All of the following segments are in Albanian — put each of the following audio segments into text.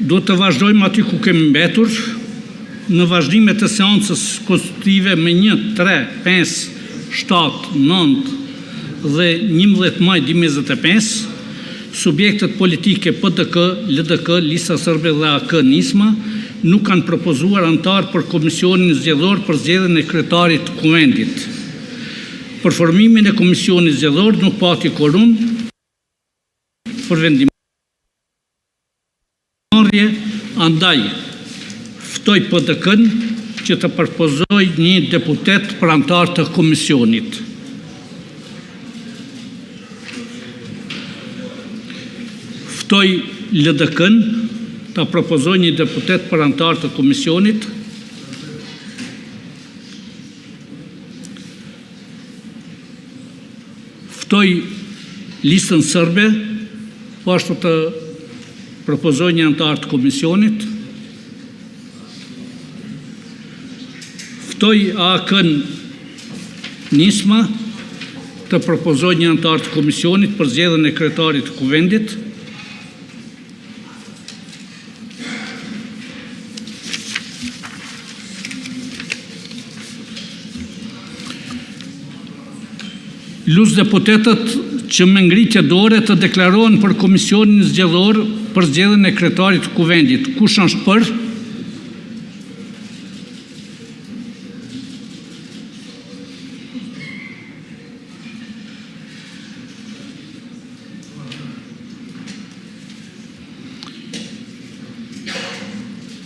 Do të vazhdojmë aty ku kemi mbetur, në vazhdimet të seancës konstitutive me 1, 3, 5, 7, 9 dhe 11 maj 2025, subjektet politike PDK, LDK, Lista Sërbe dhe AK Nisma nuk kanë propozuar antar për komisionin zgjedhor për zgjedhjen e kryetarit të kuvendit. Për formimin e komisionit zgjedhor nuk pati kvorum për vendimarrje, andaj ftoj PDK-n që të propozoj një deputet për antar të komisionit. Ftoj LDK-n të propozoj një deputet për antar të komisionit. Ftoj Listën Sërbe, po ashtu të propozoj një antar të komisionit. Ftoj AK-n Nisma të propozoj një antar të komisionit për zgjedhjen e kryetarit të kuvendit. Lus deputetët që me ngritje dore të deklarohen për komisionin zgjedhor për zgjedhjen e kryetarit të kuvendit. Kush është për?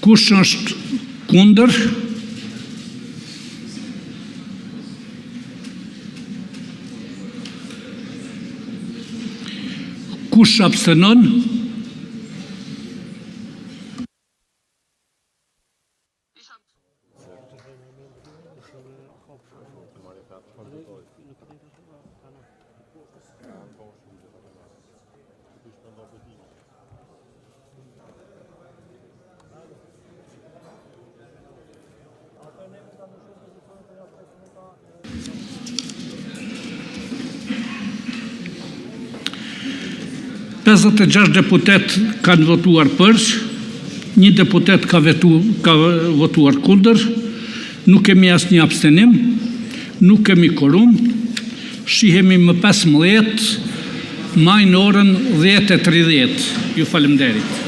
Kush është kundër? Kush abstenon? Pesët e 6 deputet kanë votuar për, 1 deputet ka votuar kundër, nuk kemi asnjë abstenim, nuk kemi kvorum, shihemi më 15 maj në orën 10:30. Ju faleminderit.